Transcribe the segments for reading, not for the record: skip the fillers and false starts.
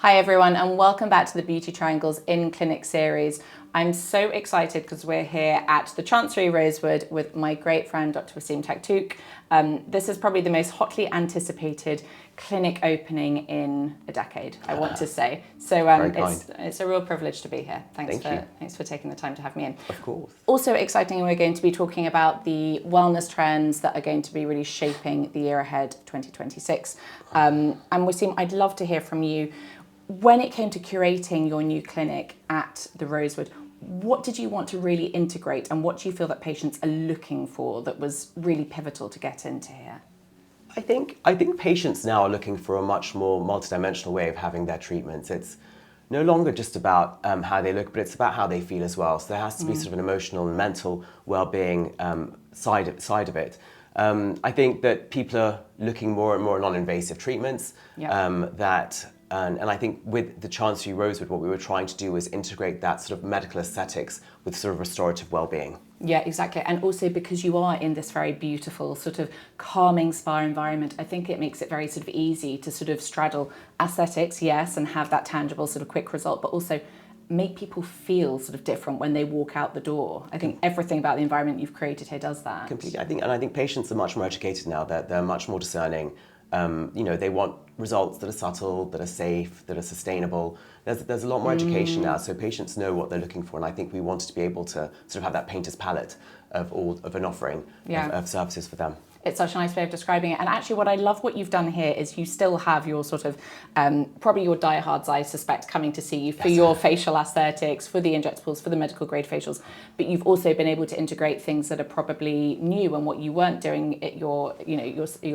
Hi everyone, and welcome back to the Beauty Triangles in Clinic series. I'm so excited because we're here at the Chancery Rosewood with my great friend Dr Wassim Taktouk. This is probably the most hotly anticipated clinic opening in a decade, I want to say. So it's a real privilege to be here. Thanks for taking the time to have me in. Of course. Also exciting, we're going to be talking about the wellness trends that are going to be really shaping the year ahead, 2026. And Wassim, I'd love to hear from you. When it came to curating your new clinic at the Rosewood, what did you want to really integrate, and what do you feel that patients are looking for that was really pivotal to get into here? I think patients now are looking for a much more multidimensional way of having their treatments. It's no longer just about how they look, but it's about how they feel as well. So there has to be sort of an emotional and mental well-being side of it. I think that people are looking more and more at non-invasive treatments. And I think with the Chancery Rosewood, what we were trying to do was integrate that sort of medical aesthetics with sort of restorative well-being. Yeah, exactly. And also because you are in this very beautiful sort of calming spa environment, I think it makes it very sort of easy to sort of straddle aesthetics, yes, and have that tangible sort of quick result, but also make people feel sort of different when they walk out the door. I think everything about the environment you've created here does that. Completely. I think patients are much more educated now. They're much more discerning. They want results that are subtle, that are safe, that are sustainable. There's a lot more education now, so patients know what they're looking for, and I think we wanted to be able to sort of have that painter's palette of an offering of services for them. It's such a nice way of describing it. And actually what I love what you've done here is you still have your sort of, probably your diehards, I suspect, coming to see you for your facial aesthetics, for the injectables, for the medical grade facials. But you've also been able to integrate things that are probably new and what you weren't doing at your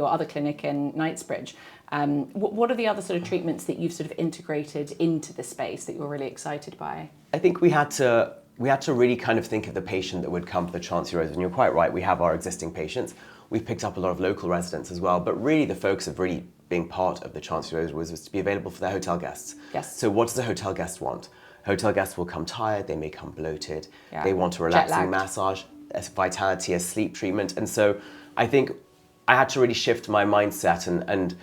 other clinic in Knightsbridge. What are the other sort of treatments that you've sort of integrated into the space that you're really excited by? I think we had to really kind of think of the patient that would come to the Chancery Rosewood. And you're quite right, we have our existing patients. We've picked up a lot of local residents as well, but really the focus of really being part of the Chancery Rosewood was to be available for their hotel guests. Yes. So what does a hotel guest want? Hotel guests will come tired, they may come bloated, they want a relaxing massage, a vitality, a sleep treatment. And so I think I had to really shift my mindset and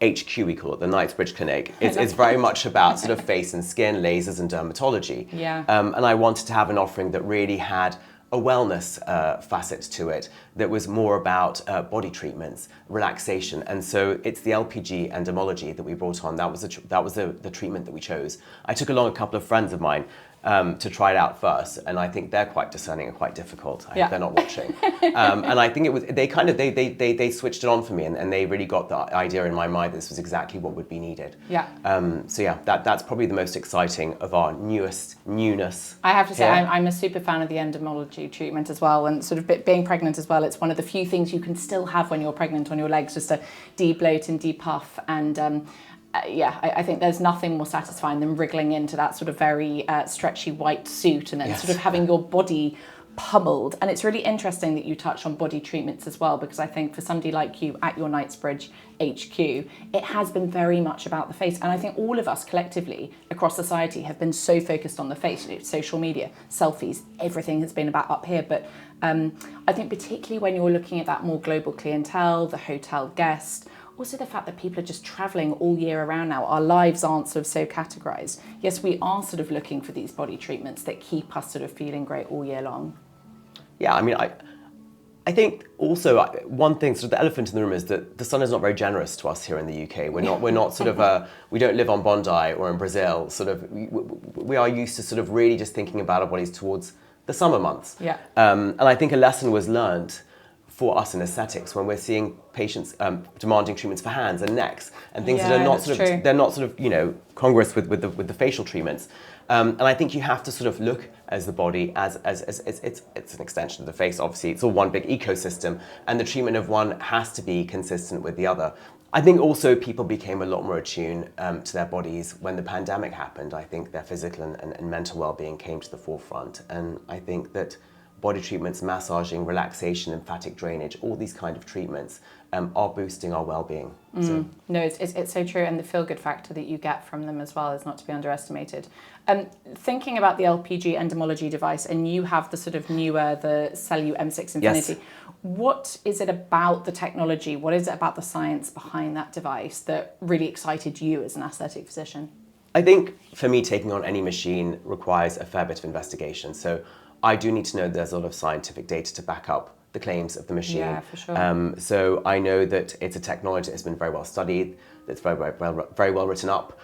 HQ, we call it, the Knightsbridge Clinic. It's very much about sort of face and skin, lasers and dermatology. Yeah. And I wanted to have an offering that really had a wellness facet to it, that was more about body treatments, relaxation. And so it's the LPG Endermologie that we brought on. That was the treatment that we chose. I took along a couple of friends of mine to try it out first, and I think they're quite discerning and quite difficult. I hope they're not watching. And I think it was they switched it on for me, and they really got the idea in my mind that this was exactly what would be needed. Yeah. That's probably the most exciting of our newness. I have to say, I'm a super fan of the endermology treatment as well, and sort of being pregnant as well. It's one of the few things you can still have when you're pregnant on your legs, just to de-bloat and de-puff. And I think there's nothing more satisfying than wriggling into that sort of very stretchy white suit and then sort of having your body pummeled. And it's really interesting that you touch on body treatments as well, because I think for somebody like you at your Knightsbridge HQ, it has been very much about the face. And I think all of us collectively across society have been so focused on the face, social media, selfies, everything has been about up here. But I think particularly when you're looking at that more global clientele, the hotel guest, also the fact that people are just travelling all year around now, our lives aren't sort of so categorised. Yes, we are sort of looking for these body treatments that keep us sort of feeling great all year long. Yeah, I mean, I think also one thing, sort of the elephant in the room, is that the sun is not very generous to us here in the UK. We're not sort of, we don't live on Bondi or in Brazil. Sort of, we are used to sort of really just thinking about our bodies towards the summer months. Yeah. And I think a lesson was learned for us in aesthetics when we're seeing patients demanding treatments for hands and necks and things that are not they're not sort of congruous with the facial treatments. And I think you have to sort of look as the body as it's an extension of the face. Obviously, it's all one big ecosystem, and the treatment of one has to be consistent with the other. I think also people became a lot more attuned to their bodies when the pandemic happened. I think their physical and mental well-being came to the forefront, and I think that body treatments, massaging, relaxation, lymphatic drainage, all these kind of treatments are boosting our well-being. So. No, it's so true, and the feel-good factor that you get from them as well is not to be underestimated. Thinking about the LPG Endermologie device, and you have the sort of newer, the Cellu M6 Infinity. Yes. What is it about the technology? What is it about the science behind that device that really excited you as an aesthetic physician? I think for me, taking on any machine requires a fair bit of investigation. So I do need to know there's a lot of scientific data to back up the claims of the machine. Yeah, for sure. So I know that it's a technology that's been very well studied, that's very well written up.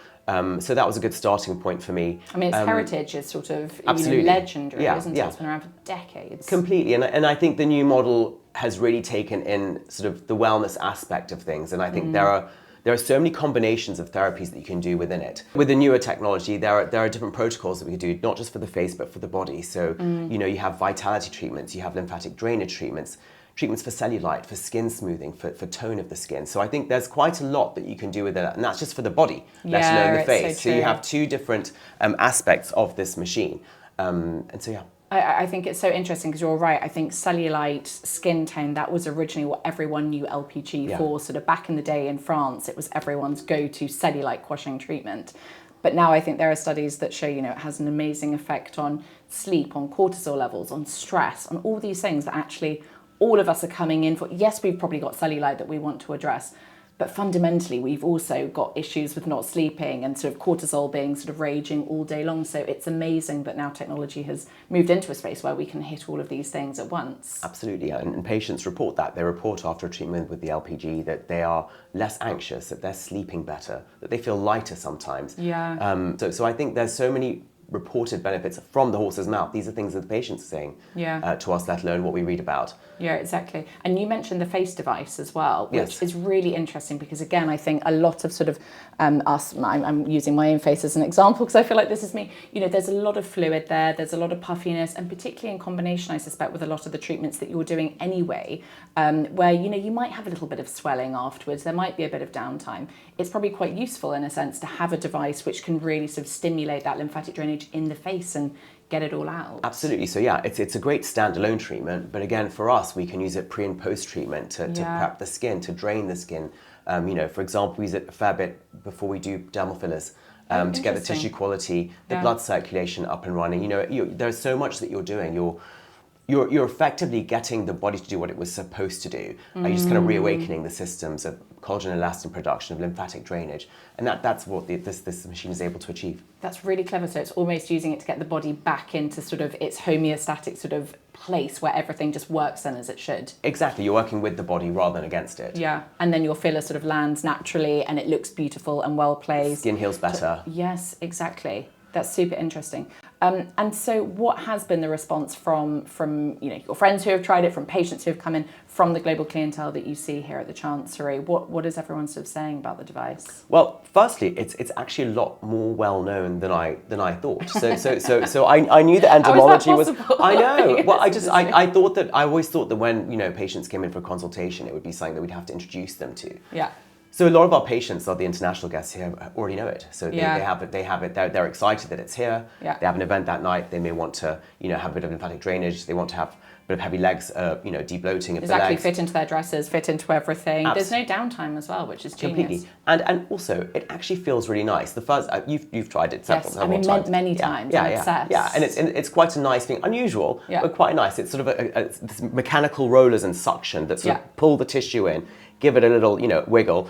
So that was a good starting point for me. I mean, its heritage is sort of legendary, isn't it? It's been around for decades. Completely, and I think the new model has really taken in sort of the wellness aspect of things, and I think there are so many combinations of therapies that you can do within it. With the newer technology, there are different protocols that we can do, not just for the face, but for the body. So, you have vitality treatments, you have lymphatic drainage treatments, treatments for cellulite, for skin smoothing, for tone of the skin. So I think there's quite a lot that you can do with it, and that's just for the body, let alone the face. So you have two different aspects of this machine. And so, yeah. I think it's so interesting because you're right. I think cellulite, skin tone, that was originally what everyone knew LPG for. Sort of back in the day in France, it was everyone's go-to cellulite quashing treatment. But now I think there are studies that show, it has an amazing effect on sleep, on cortisol levels, on stress, on all these things that actually all of us are coming in for. Yes, we've probably got cellulite that we want to address, but fundamentally, we've also got issues with not sleeping and sort of cortisol being sort of raging all day long. So it's amazing that now technology has moved into a space where we can hit all of these things at once. Absolutely, and patients report that. They report after a treatment with the LPG that they are less anxious, that they're sleeping better, that they feel lighter sometimes. Yeah. So I think there's so many reported benefits from the horse's mouth. These are things that the patients are saying to us, let alone what we read about. Yeah, exactly. And you mentioned the face device as well, which Yes. is really interesting because, again, I think a lot of sort of I'm using my own face as an example because I feel like this is me. There's a lot of fluid there, there's a lot of puffiness, and particularly in combination, I suspect, with a lot of the treatments that you're doing anyway, where, you might have a little bit of swelling afterwards, there might be a bit of downtime. It's probably quite useful in a sense to have a device which can really sort of stimulate that lymphatic drainage in the face and get it all out. Absolutely. So yeah, it's a great standalone treatment, but again, for us, we can use it pre and post treatment to prep the skin, to drain the skin. For example, we use it a fair bit before we do dermal fillers to get the tissue quality, the blood circulation up and running. There's so much that you're doing. You're effectively getting the body to do what it was supposed to do. You're just kind of reawakening the systems of collagen and elastin production, of lymphatic drainage, and that's what this machine is able to achieve. That's really clever. So it's almost using it to get the body back into sort of its homeostatic sort of place where everything just works then as it should. Exactly, you're working with the body rather than against it. Yeah, and then your filler sort of lands naturally and it looks beautiful and well placed. Skin heals better. Yes, exactly. That's super interesting. And so what has been the response from your friends who have tried it, from patients who have come in, from the global clientele that you see here at the Chancery? What is everyone sort of saying about the device? Well, firstly, it's actually a lot more well known than I thought. So I knew that endermology was. I know. Well, I always thought that when patients came in for a consultation, it would be something that we'd have to introduce them to. Yeah. So a lot of our patients, or the international guests here, already know it. So they have it. They're excited that it's here. Yeah. They have an event that night. They may want to, have a bit of lymphatic drainage. They want to have a bit of heavy legs, de-bloating of the legs. Exactly, fit into their dresses, fit into everything. There's no downtime as well, which is genius. Completely. And also, it actually feels really nice. The first, you've tried it several times. Many times. I'm obsessed. Yeah, and it's quite a nice thing. Unusual, but quite nice. It's sort of this mechanical rollers and suction that sort of pull the tissue in, give it a little, wiggle,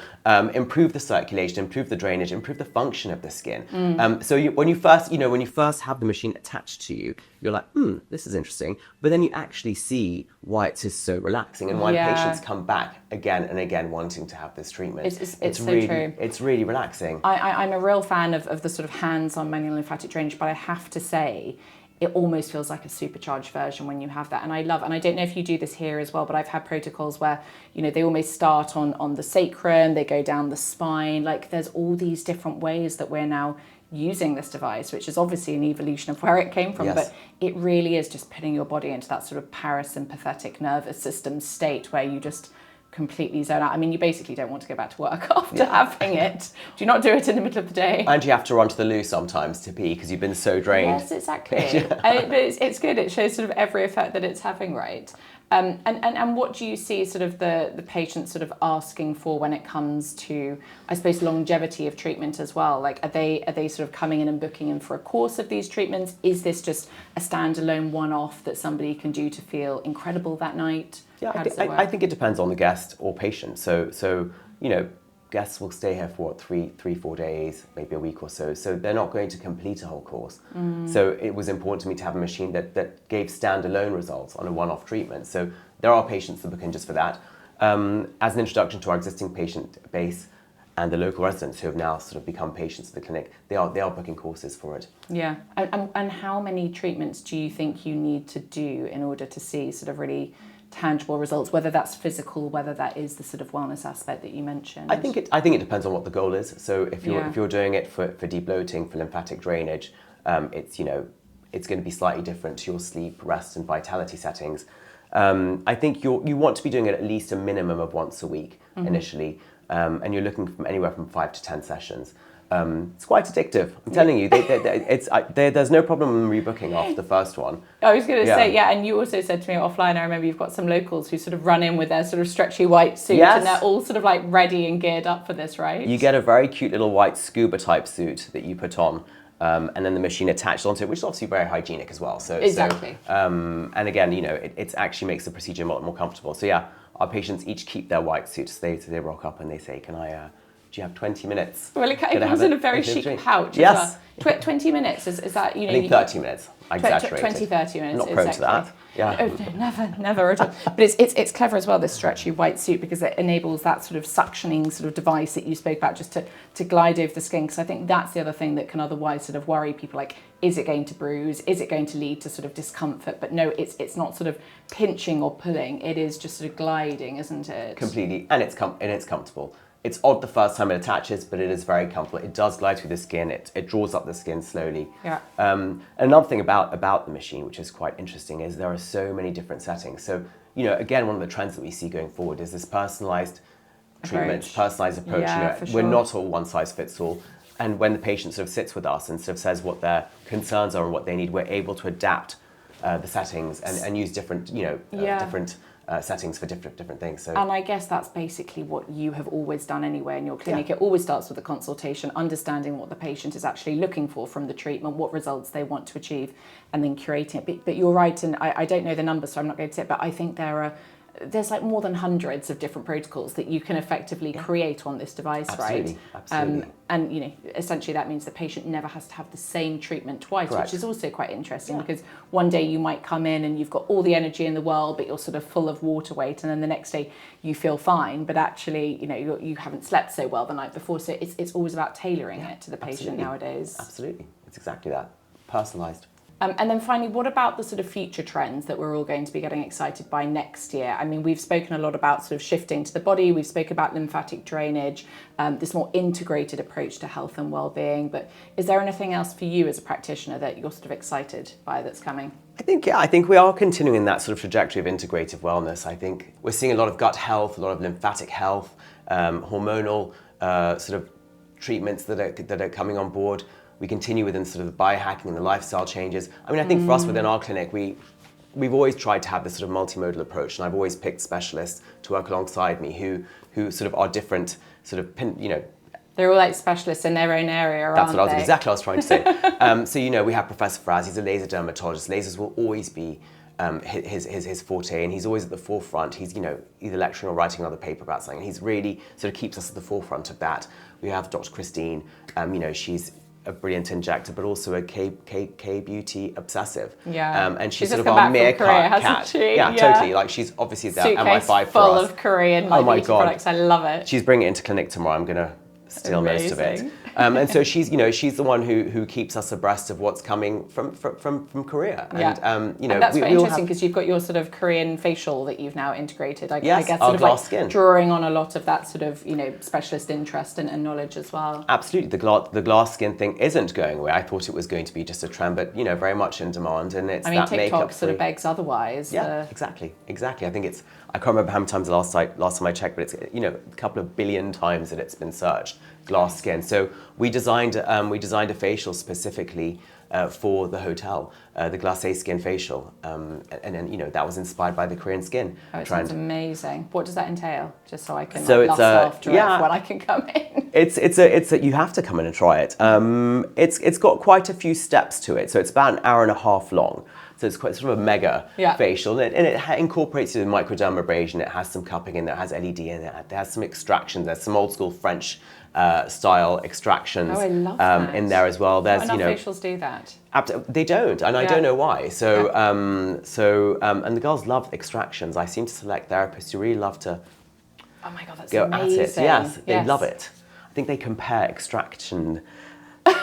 improve the circulation, improve the drainage, improve the function of the skin. So when you first have the machine attached to you, you're like, this is interesting. But then you actually see why it's just so relaxing and why patients come back again and again wanting to have this treatment. It's so true. It's really relaxing. I'm a real fan of the sort of hands-on manual lymphatic drainage, but I have to say, it almost feels like a supercharged version when you have that. And I don't know if you do this here as well, but I've had protocols where, they almost start on the sacrum, they go down the spine. Like there's all these different ways that we're now using this device, which is obviously an evolution of where it came from, but it really is just putting your body into that sort of parasympathetic nervous system state where you just completely zone out. I mean, you basically don't want to go back to work after having it. Do not do it in the middle of the day. And you have to run to the loo sometimes to pee because you've been so drained. Yes, exactly. But it's good. It shows sort of every effect that it's having, right? And what do you see sort of the patients sort of asking for when it comes to, I suppose, longevity of treatment as well? Like, are they sort of coming in and booking in for a course of these treatments? Is this just a standalone one-off that somebody can do to feel incredible that night? Yeah, I think it depends on the guest or patient. So you know, guests will stay here for 3-4 days, maybe a week or so. So they're not going to complete a whole course. So it was important to me to have a machine that gave standalone results on a one-off treatment. So there are patients that book in just for that. As an introduction to our existing patient base and the local residents who have now sort of become patients at the clinic, they are booking courses for it. Yeah, and how many treatments do you think you need to do in order to see sort of really tangible results, whether that's physical, whether that is the sort of wellness aspect that you mentioned? I think it depends on what the goal is. So if you're doing it for debloating, for lymphatic drainage, it's going to be slightly different to your sleep, rest, and vitality settings. I think you want to be doing it at least a minimum of once a week initially, and you're looking from anywhere from 5 to 10 sessions. It's quite addictive. I'm telling you, there's no problem in rebooking after the first one. I was going to say, and you also said to me offline, I remember you've got some locals who sort of run in with their sort of stretchy white suit and they're all sort of like ready and geared up for this, right? You get a very cute little white scuba type suit that you put on, and then the machine attached onto it, which is obviously very hygienic as well. So exactly. And again, it actually makes the procedure a lot more comfortable. So yeah, our patients each keep their white suits. They rock up and they say, "Can I? Do you have 20 minutes?" Well, it comes in a very chic pouch. Yes. As well. 20 minutes is that, I think 30 minutes. I exaggerated. 20, 30 minutes. I'm not prone to that. Yeah. Oh, never at all. But it's clever as well, this stretchy white suit, because it enables that sort of suctioning sort of device that you spoke about, just to glide over the skin. Because I think that's the other thing that can otherwise sort of worry people, like, is it going to bruise? Is it going to lead to sort of discomfort? But no, it's not sort of pinching or pulling. It is just sort of gliding, isn't it? Completely, and it's comfortable. It's odd the first time it attaches, but it is very comfortable. It does glide through the skin. It draws up the skin slowly. Yeah. Another thing about the machine, which is quite interesting, is there are so many different settings. So, again, one of the trends that we see going forward is this personalised treatment, personalised approach. Yeah, for sure. We're not all one size fits all. And when the patient sort of sits with us and sort of says what their concerns are and what they need, we're able to adapt the settings and use different, different settings for different things. So. And I guess that's basically what you have always done anyway in your clinic. Yeah. It always starts with a consultation, understanding what the patient is actually looking for from the treatment, what results they want to achieve, and then curating it. But you're right, and I don't know the numbers, so I'm not going to say it, but I think there's like more than hundreds of different protocols that you can effectively create on this device, absolutely, right? Absolutely. And essentially that means the patient never has to have the same treatment twice, Correct. Which is also quite interesting because one day you might come in and you've got all the energy in the world, but you're sort of full of water weight, and then the next day you feel fine, but actually, you haven't slept so well the night before. So it's always about tailoring it to the patient nowadays. Absolutely, it's exactly that, personalised. And then finally, what about the sort of future trends that we're all going to be getting excited by next year? I mean, we've spoken a lot about sort of shifting to the body. We've spoken about lymphatic drainage, this more integrated approach to health and well-being. But is there anything else for you as a practitioner that you're sort of excited by that's coming? I think we are continuing that sort of trajectory of integrative wellness. I think we're seeing a lot of gut health, a lot of lymphatic health, hormonal sort of treatments that are coming on board. We continue within sort of the biohacking and the lifestyle changes. I mean, I think for us within our clinic, we've always tried to have this sort of multimodal approach, and I've always picked specialists to work alongside me who sort of are different, sort of They're all like specialists in their own area, aren't That's what they? exactly what I was trying to say. So we have Professor Fraz. He's a laser dermatologist. Lasers will always be his forte, and he's always at the forefront. He's either lecturing or writing another paper about something. He's really sort of keeps us at the forefront of that. We have Dr. Christine. She's a brilliant injector, but also a K-beauty obsessive. Yeah. And she's sort of our meerkat cat. She? Yeah, totally. Like she's obviously there MI5 for us. Full of Korean beauty products. I love it. She's bringing it into clinic tomorrow. I'm going to steal most of it. And so she's the one who keeps us abreast of what's coming from Korea. Yeah. And and that's very interesting because you've got your sort of Korean facial that you've now integrated. I guess our sort of glass skin. drawing on a lot of that sort of specialist interest and knowledge as well. Absolutely, the glass skin thing isn't going away. I thought it was going to be just a trend, but very much in demand, and it's that TikTok makeup sort of begs otherwise. Yeah, exactly. I think it's. I can't remember how many times last time I checked, but it's a couple of billion times that it's been searched. Glass skin. So we designed a facial specifically for the hotel, the glacé skin facial, and then that was inspired by the Korean skin trend. Sounds amazing. What does that entail? Just so I can it's after it when I can come in. It's you have to come in and try it. It's got quite a few steps to it. So it's about an hour and a half long. So it's quite sort of a mega facial, and it incorporates the microdermabrasion. It has some cupping in there, it has LED in it, it has some extractions. There's some old school French style extractions in there as well. There's Not enough facials do that. They don't, and I don't know why. So and the girls love extractions. I seem to select therapists who really love to oh my God, that's go amazing. at it. Yes, they love it. I think they compare extraction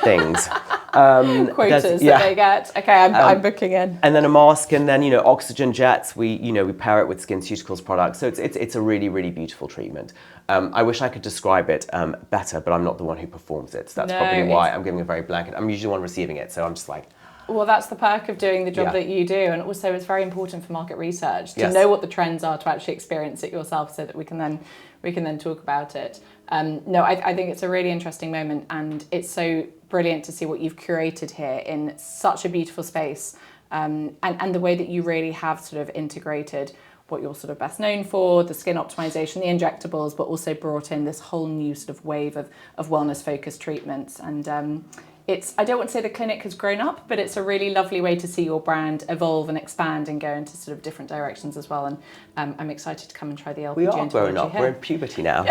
things. Quotas that they get. Okay, I'm booking in. And then a mask, and then oxygen jets. We pair it with SkinCeuticals products. So it's a really, really beautiful treatment. I wish I could describe it better, but I'm not the one who performs it. So that's probably why I'm giving a very blanket. I'm usually the one receiving it, so I'm just like. Well, that's the perk of doing the job that you do, and also it's very important for market research to know what the trends are, to actually experience it yourself, so that we can then talk about it. I think it's a really interesting moment, and it's so brilliant to see what you've curated here in such a beautiful space, and the way that you really have sort of integrated what you're sort of best known for, the skin optimization, the injectables, but also brought in this whole new sort of wave of wellness-focused treatments. And I don't want to say the clinic has grown up, but it's a really lovely way to see your brand evolve and expand and go into sort of different directions as well. And I'm excited to come and try the LPG. We are grown up. Here. We're in puberty now.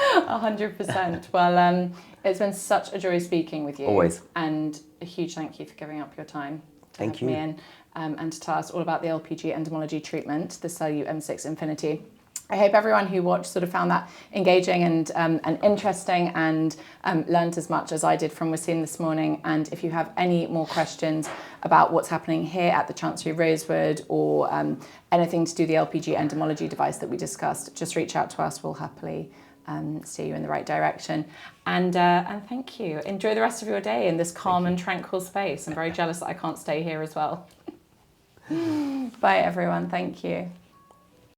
100%. Well, it's been such a joy speaking with you. Always. And a huge thank you for giving up your time to have me in and to tell us all about the LPG Endermologie treatment, the Celu M6 Infinity. I hope everyone who watched sort of found that engaging and interesting, and learned as much as I did from Wassim this morning. And if you have any more questions about what's happening here at the Chancery Rosewood, or anything to do with the LPG Endermologie device that we discussed, just reach out to us. We'll happily steer you in the right direction. And thank you. Enjoy the rest of your day in this calm and tranquil space. I'm very jealous that I can't stay here as well. Bye everyone. Thank you.